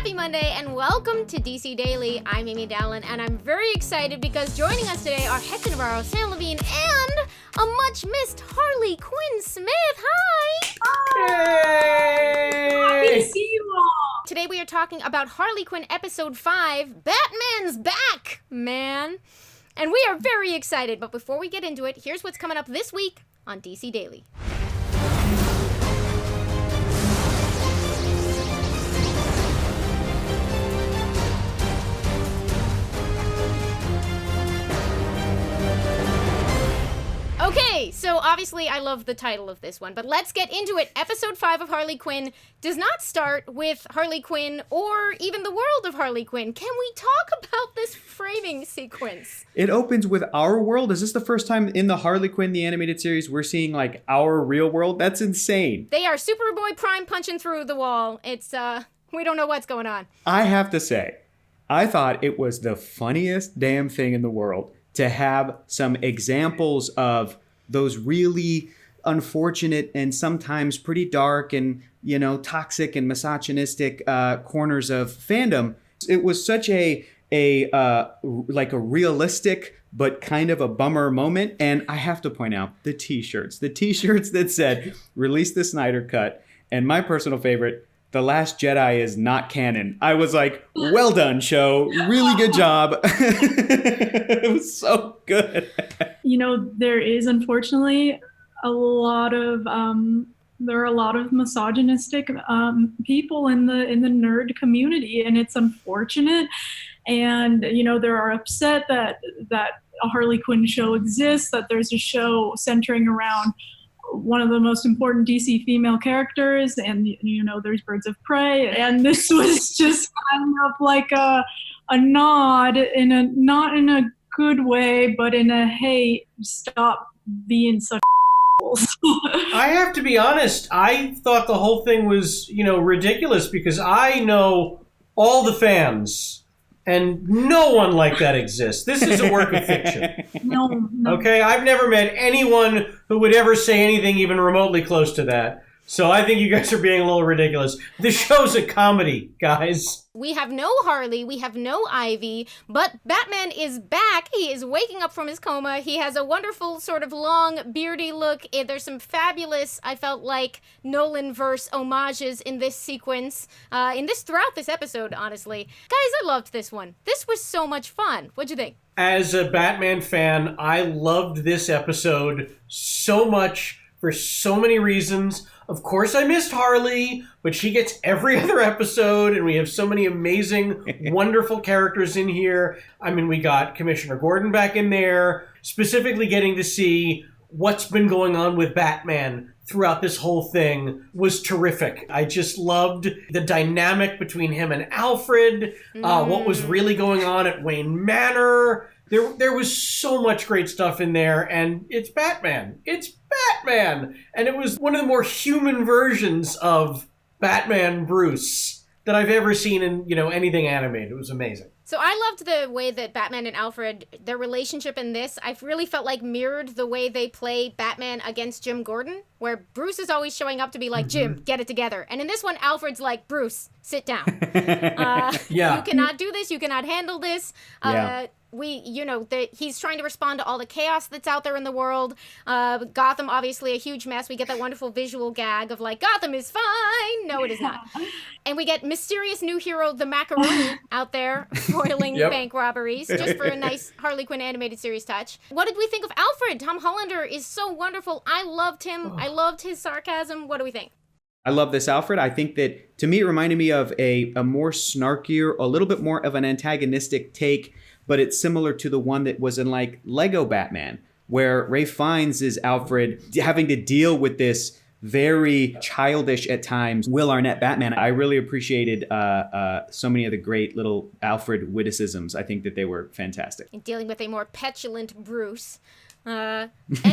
Happy Monday and welcome to DC Daily. I'm Amy Dowling and I'm very excited because joining us today are Hector Navarro, Sam Levine, and a much-missed Harley Quinn Smith. Hi! Yay! Happy to see you all! Today we are talking about Harley Quinn Episode 5, Batman's Back, man. And we are very excited, but before we get into it, here's what's coming up this week on DC Daily. Okay, so obviously I love the title of this one, but let's get into it. Episode 5 of Harley Quinn does not start with Harley Quinn or even the world of Harley Quinn. Can we talk about this framing sequence? It opens with our world. Is this the first time in the Harley Quinn, the animated series, we're seeing like our real world? That's insane. They are Superboy Prime punching through the wall. It's, we don't know what's going on. I have to say, I thought it was the funniest damn thing in the world to have some examples of those really unfortunate and sometimes pretty dark and, you know, toxic and misogynistic corners of fandom. It was such a realistic but kind of a bummer moment. And I have to point out the t-shirts that said, release the Snyder Cut. And my personal favorite, The Last Jedi is not canon. I was like, well done, show. Really good job. It was so good. You know, there is unfortunately a lot of there are a lot of misogynistic people in the nerd community, and it's unfortunate. And you know, they are upset that a Harley Quinn show exists, that there's a show centering around one of the most important DC female characters, and you know, there's Birds of Prey, and this was just kind of like a nod not in a good way, but in a hey, stop being such I have to be honest, I thought the whole thing was, you know, ridiculous because I know all the fans and no one like that exists. This is a work of fiction. No. Okay, I've never met anyone who would ever say anything even remotely close to that. So I think you guys are being a little ridiculous. This show's a comedy, guys. We have no Harley, we have no Ivy, but Batman is back. He is waking up from his coma. He has a wonderful sort of long, beardy look. There's some fabulous, I felt like, Nolan-verse homages in this sequence, throughout this episode, honestly. Guys, I loved this one. This was so much fun. What'd you think? As a Batman fan, I loved this episode so much for so many reasons. Of course, I missed Harley, but she gets every other episode, and we have so many amazing, wonderful characters in here. I mean, we got Commissioner Gordon back in there, specifically getting to see what's been going on with Batman throughout this whole thing was terrific. I just loved the dynamic between him and Alfred, what was really going on at Wayne Manor. There was so much great stuff in there, and it's Batman. It's Batman! And it was one of the more human versions of Batman Bruce that I've ever seen in, you know, anything animated. It was amazing. So I loved the way that Batman and Alfred, their relationship in this, I really felt like mirrored the way they play Batman against Jim Gordon, where Bruce is always showing up to be like, Jim, get it together. And in this one, Alfred's like, Bruce, sit down. You cannot do this. You cannot handle this. He's trying to respond to all the chaos that's out there in the world. Gotham, obviously a huge mess. We get that wonderful visual gag of like, Gotham is fine. No, it is not. And we get mysterious new hero, the Macaroni, out there foiling bank robberies, just for a nice Harley Quinn animated series touch. What did we think of Alfred? Tom Hollander is so wonderful. I loved him. I loved his sarcasm. What do we think? I love this Alfred. I think that, to me, it reminded me of a more snarkier, a little bit more of an antagonistic take, but it's similar to the one that was in like Lego Batman, where Ralph Fiennes is Alfred having to deal with this very childish at times Will Arnett Batman. I really appreciated so many of the great little Alfred witticisms. I think that they were fantastic. And dealing with a more petulant Bruce. And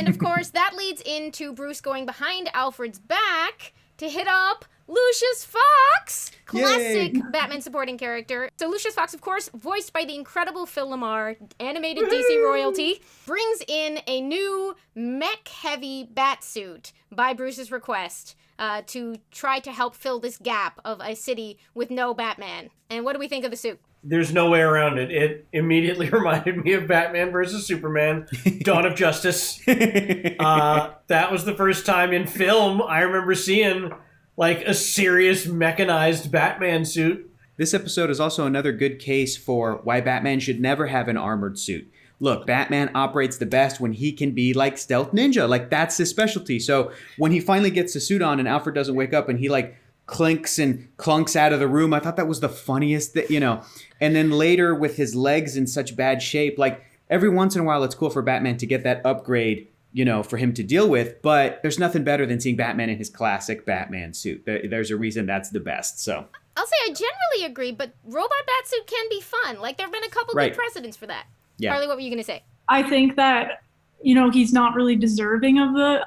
of course, that leads into Bruce going behind Alfred's back to hit up Lucius Fox, classic Yay. Batman supporting character. So Lucius Fox, of course, voiced by the incredible Phil Lamar, animated DC royalty, brings in a new mech-heavy batsuit by Bruce's request to try to help fill this gap of a city with no Batman. And what do we think of the suit? There's no way around it. It immediately reminded me of Batman versus Superman, Dawn of Justice. That was the first time in film I remember seeing like a serious mechanized Batman suit. This episode is also another good case for why Batman should never have an armored suit. Look, Batman operates the best when he can be like stealth ninja. Like, that's his specialty. So when he finally gets the suit on and Alfred doesn't wake up and he like clinks and clunks out of the room, I thought that was the funniest thing, you know. And then later with his legs in such bad shape, like every once in a while it's cool for Batman to get that upgrade, you know, for him to deal with. But there's nothing better than seeing Batman in his classic Batman suit. There's a reason that's the best. So I'll say I generally agree, but robot batsuit can be fun. Like, there have been a couple Right. good precedents for that. Yeah. Harley, what were you going to say? I think that, you know, he's not really deserving of the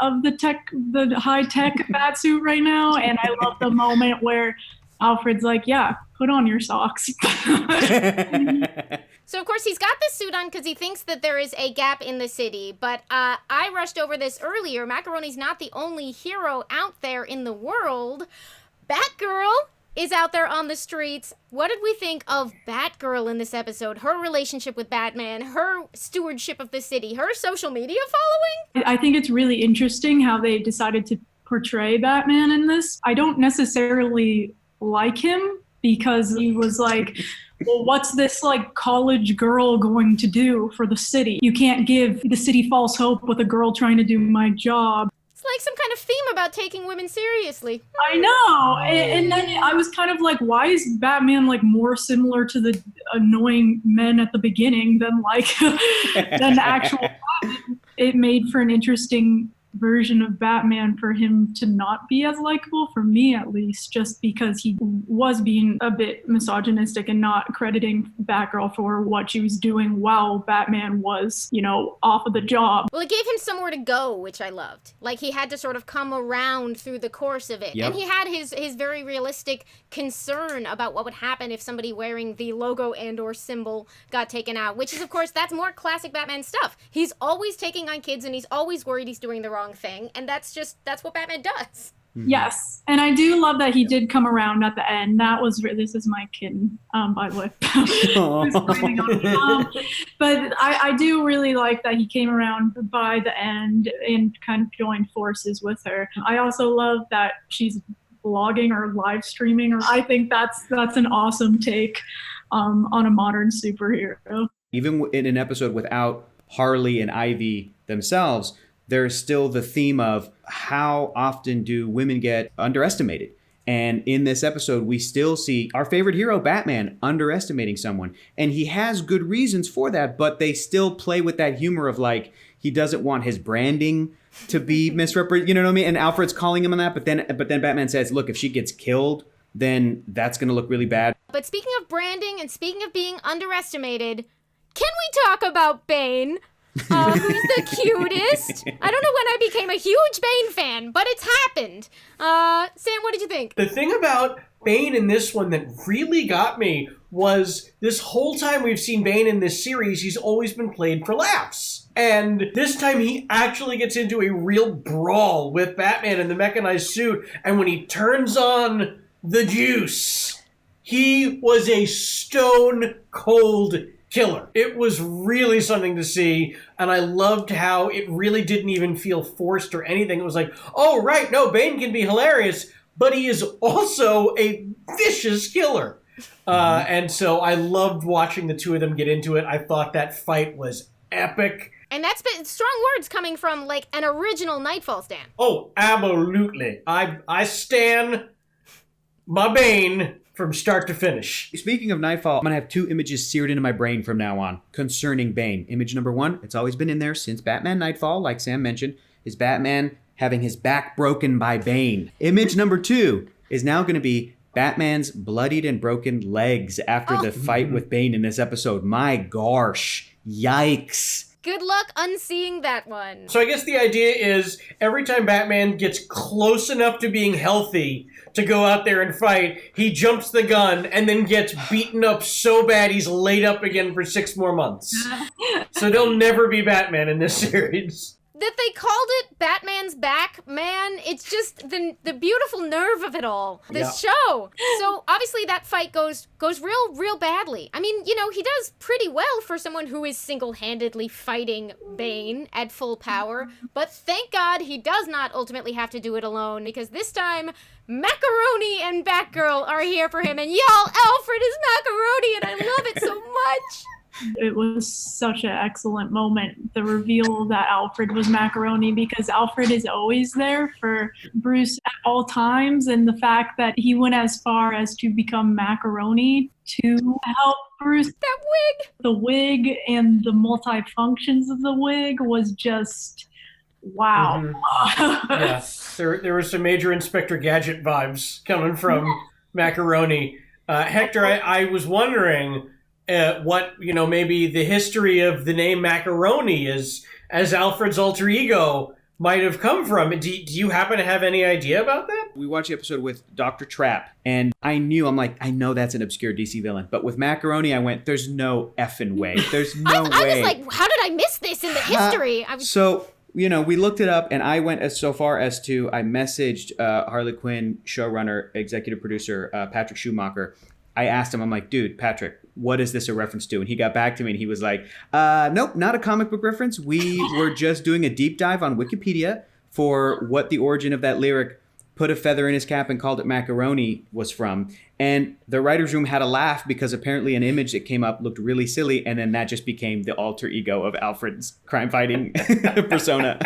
high tech batsuit right now. And I love the moment where Alfred's like, yeah, put on your socks. So, of course, he's got this suit on because he thinks that there is a gap in the city. But I rushed over this earlier. Macaroni's not the only hero out there in the world. Batgirl is out there on the streets. What did we think of Batgirl in this episode? Her relationship with Batman, her stewardship of the city, her social media following? I think it's really interesting how they decided to portray Batman in this. I don't necessarily like him because he was like, well, what's this like college girl going to do for the city? You can't give the city false hope with a girl trying to do my job. It's like some kind of theme about taking women seriously. I know. And then I was kind of like, why is Batman like more similar to the annoying men at the beginning than like than actual Batman? It made for an interesting version of Batman for him to not be as likable, for me at least, just because he was being a bit misogynistic and not crediting Batgirl for what she was doing while Batman was, you know, off of the job. Well, it gave him somewhere to go, which I loved. Like, he had to sort of come around through the course of it. Yep. And he had his very realistic concern about what would happen if somebody wearing the logo and or symbol got taken out, which is, of course, that's more classic Batman stuff. He's always taking on kids and he's always worried he's doing the wrong thing, and that's what Batman does. Yes, and I do love that he did come around at the end. That was this is my kitten, by the way. But I do really like that he came around by the end and kind of joined forces with her. I also love that she's vlogging or live streaming. I think that's an awesome take on a modern superhero. even in an episode without Harley and Ivy themselves, there's still the theme of how often do women get underestimated. And in this episode, we still see our favorite hero, Batman, underestimating someone. And he has good reasons for that, but they still play with that humor of like, he doesn't want his branding to be misrepresented, you know what I mean? And Alfred's calling him on that, but then Batman says, look, if she gets killed, then that's going to look really bad. But speaking of branding and speaking of being underestimated, can we talk about Bane? Who's the cutest? I don't know when I became a huge Bane fan, but it's happened. Sam, what did you think? The thing about Bane in this one that really got me was this whole time we've seen Bane in this series, he's always been played for laughs. And this time he actually gets into a real brawl with Batman in the mechanized suit, and when he turns on the juice, he was a stone cold killer. It was really something to see, and I loved how it really didn't even feel forced or anything. It was like, oh, right, no, Bane can be hilarious, but he is also a vicious killer. And so I loved watching the two of them get into it. I thought that fight was epic. And that's been strong words coming from, like, an original Nightfall stan. Oh, absolutely. I stan my Bane from start to finish. Speaking of Nightfall, I'm going to have two images seared into my brain from now on concerning Bane. Image number one, it's always been in there since Batman Nightfall, like Sam mentioned, is Batman having his back broken by Bane. Image number two is now going to be Batman's bloodied and broken legs after the fight with Bane in this episode. My gosh. Yikes. Good luck unseeing that one. So I guess the idea is every time Batman gets close enough to being healthy to go out there and fight, he jumps the gun and then gets beaten up so bad he's laid up again for 6 more months. So there'll never be Batman in this series. That they called it Batman's Back, man, it's just the beautiful nerve of it all. This show. So obviously that fight goes real badly. I mean, he does pretty well for someone who is single-handedly fighting Bane at full power, but thank God he does not ultimately have to do it alone, because this time Macaroni and Batgirl are here for him, and y'all, Alfred is Macaroni, and I love it so much. It was such an excellent moment, the reveal that Alfred was Macaroni, because Alfred is always there for Bruce at all times, and the fact that he went as far as to become Macaroni to help Bruce. That wig! The wig and the multi-functions of the wig was just, wow. Mm-hmm. Yeah, there were some major Inspector Gadget vibes coming from Macaroni. Hector, I was wondering... what, maybe the history of the name Macaroni is, as Alfred's alter ego might have come from. Do you happen to have any idea about that? We watched the episode with Dr. Trap, and I know that's an obscure DC villain. But with Macaroni, I went, there's no effing way. There's no way. I was like, how did I miss this in the history? So, we looked it up, and I went so far as to, I messaged Harley Quinn showrunner, executive producer, Patrick Schumacher. I asked him, I'm like, dude, Patrick, what is this a reference to? And he got back to me and he was like, nope, not a comic book reference. We were just doing a deep dive on Wikipedia for what the origin of that lyric, put a feather in his cap and called it macaroni, was from. And the writer's room had a laugh because apparently an image that came up looked really silly. And then that just became the alter ego of Alfred's crime fighting persona.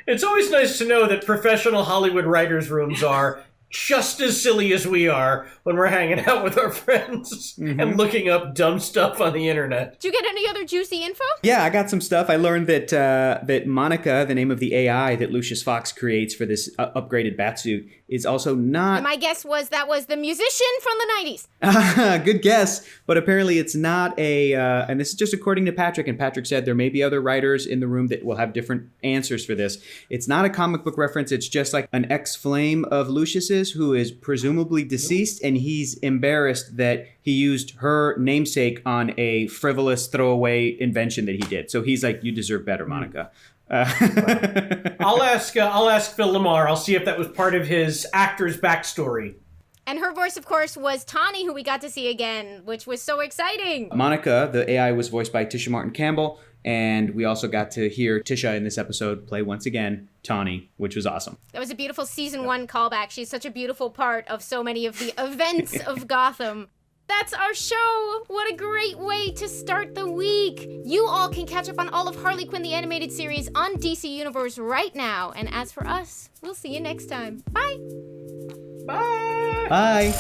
It's always nice to know that professional Hollywood writers' rooms are just as silly as we are when we're hanging out with our friends and looking up dumb stuff on the internet. Did you get any other juicy info? Yeah, I got some stuff. I learned that Monica, the name of the AI that Lucius Fox creates for this upgraded batsuit, is also not... And my guess was that was the musician from the 90s. Good guess. But apparently it's not a... and this is just according to Patrick, and Patrick said there may be other writers in the room that will have different answers for this. It's not a comic book reference. It's just like an ex-flame of Lucius's who is presumably deceased, and he's embarrassed that he used her namesake on a frivolous throwaway invention that he did. So he's like, you deserve better, Monica. I'll ask Phil Lamar. I'll see if that was part of his actor's backstory. And her voice, of course, was Tawny, who we got to see again, which was so exciting. Monica, the AI, was voiced by Tisha Martin Campbell, and we also got to hear Tisha in this episode play once again Tawny, which was awesome. That was a beautiful season 1 callback. She's such a beautiful part of so many of the events of Gotham. That's our show. What a great way to start the week. You all can catch up on all of Harley Quinn the Animated Series on DC Universe right now. And as for us, we'll see you next time. Bye. Bye. Bye.